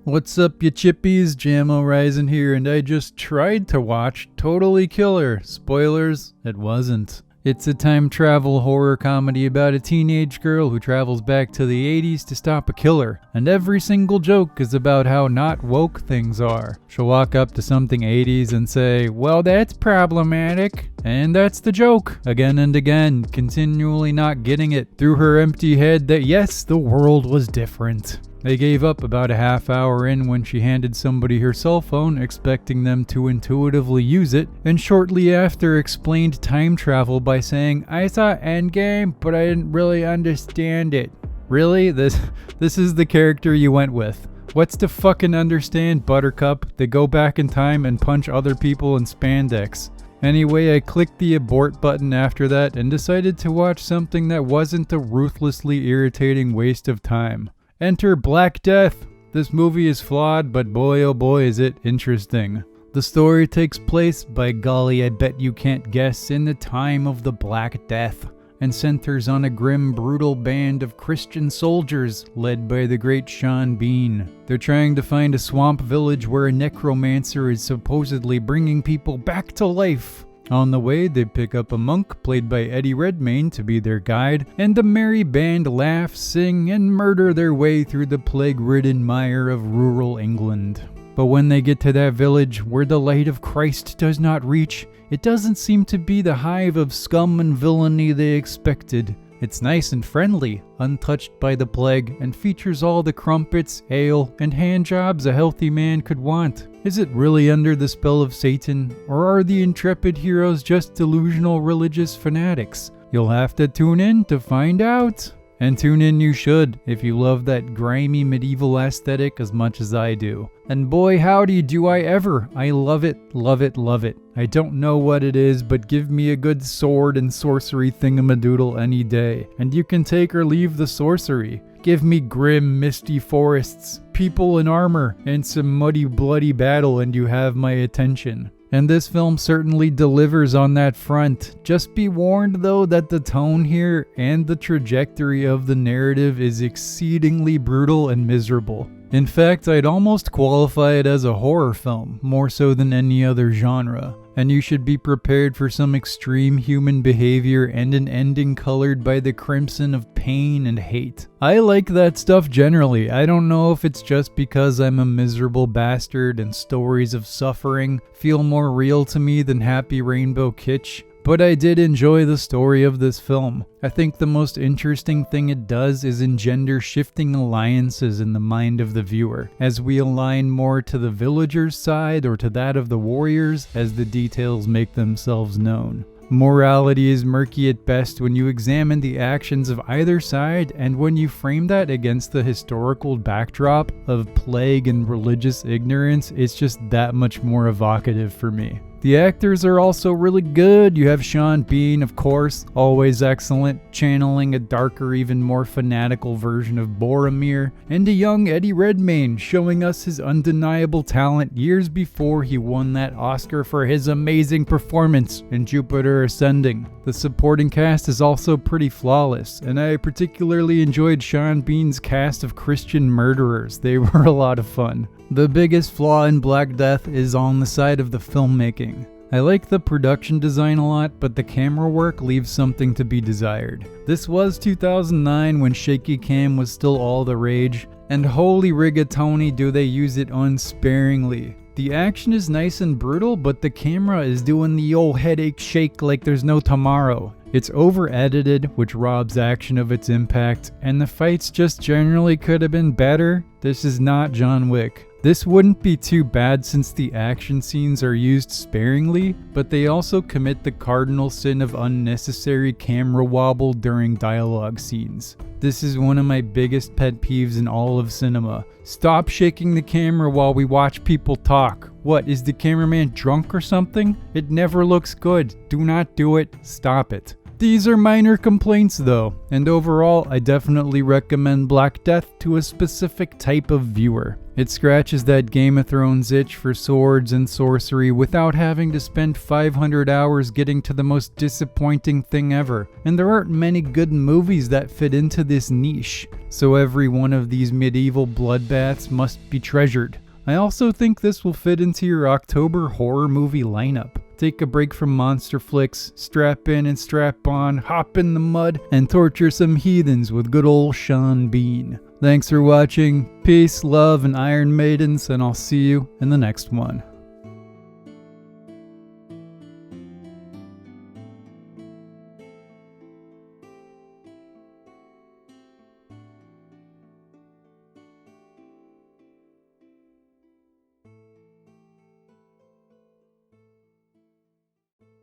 What's up, you chippies? Jammo rising here, and I just tried to watch Totally Killer. Spoilers, it wasn't. It's a time travel horror comedy about a teenage girl who travels back to the 80s to stop a killer, and every single joke is about how not woke things are. She'll walk up to something 80s and say, well, that's problematic. And that's the joke, again and again, continually not getting it through her empty head that yes, the world was different. They gave up about a half hour in when she handed somebody her cell phone, expecting them to intuitively use it, and shortly after explained time travel by saying, I saw Endgame, but I didn't really understand it. Really? This is the character you went with. What's to fucking understand, Buttercup? They go back in time and punch other people in spandex. Anyway, I clicked the abort button after that and decided to watch something that wasn't a ruthlessly irritating waste of time. Enter Black Death. This movie is flawed, but boy oh boy is it interesting. The story takes place, by golly I bet you can't guess, in the time of the Black Death, and centers on a grim, brutal band of Christian soldiers led by the great Sean Bean. They're trying to find a swamp village where a necromancer is supposedly bringing people back to life. On the way, they pick up a monk played by Redmayne to be their guide, and the merry band laugh, sing, and murder their way through the plague-ridden mire of rural England. But when they get to that village where the light of Christ does not reach, it doesn't seem to be the hive of scum and villainy they expected. It's nice and friendly, untouched by the plague, and features all the crumpets, ale, and hand jobs a healthy man could want. Is it really under the spell of Satan, or are the intrepid heroes just delusional religious fanatics? You'll have to tune in to find out. And tune in you should, if you love that grimy medieval aesthetic as much as I do. And boy howdy do I ever. I love it, love it, love it. I don't know what it is, but give me a good sword and sorcery thingamadoodle any day. And you can take or leave the sorcery. Give me grim, misty forests, people in armor, and some muddy, bloody battle, and you have my attention. And this film certainly delivers on that front. Just be warned though that the tone here and the trajectory of the narrative is exceedingly brutal and miserable. In fact, I'd almost qualify it as a horror film, more so than any other genre. And you should be prepared for some extreme human behavior and an ending colored by the crimson of pain and hate. I like that stuff generally. I don't know if it's just because I'm a miserable bastard and stories of suffering feel more real to me than happy rainbow kitsch. But I did enjoy the story of this film. I think the most interesting thing it does is engender shifting alliances in the mind of the viewer, as we align more to the villagers' side or to that of the warriors as the details make themselves known. Morality is murky at best when you examine the actions of either side, and when you frame that against the historical backdrop of plague and religious ignorance, it's just that much more evocative for me. The actors are also really good. You have Sean Bean, of course, always excellent, channeling a darker, even more fanatical version of Boromir, and a young Redmayne showing us his undeniable talent years before he won that Oscar for his amazing performance in Jupiter Ascending. The supporting cast is also pretty flawless, and I particularly enjoyed Sean Bean's cast of Christian murderers. They were a lot of fun. The biggest flaw in Black Death is on the side of the filmmaking. I like the production design a lot, but the camera work leaves something to be desired. This was 2009 when shaky cam was still all the rage, and holy rigatoni do they use it unsparingly. The action is nice and brutal, but the camera is doing the old headache shake like there's no tomorrow. It's over-edited, which robs action of its impact, and the fights just generally could have been better. This is not John Wick. This wouldn't be too bad since the action scenes are used sparingly, but they also commit the cardinal sin of unnecessary camera wobble during dialogue scenes. This is one of my biggest pet peeves in all of cinema. Stop shaking the camera while we watch people talk. What, is the cameraman drunk or something? It never looks good. Do not do it. Stop it. These are minor complaints though, and overall I definitely recommend Black Death to a specific type of viewer. It scratches that Game of Thrones itch for swords and sorcery without having to spend 500 hours getting to the most disappointing thing ever. And there aren't many good movies that fit into this niche, so every one of these medieval bloodbaths must be treasured. I also think this will fit into your October horror movie lineup. Take a break from monster flicks, strap in and strap on, hop in the mud, and torture some heathens with good old Sean Bean. Thanks for watching. Peace, love, and Iron Maidens, and I'll see you in the next one.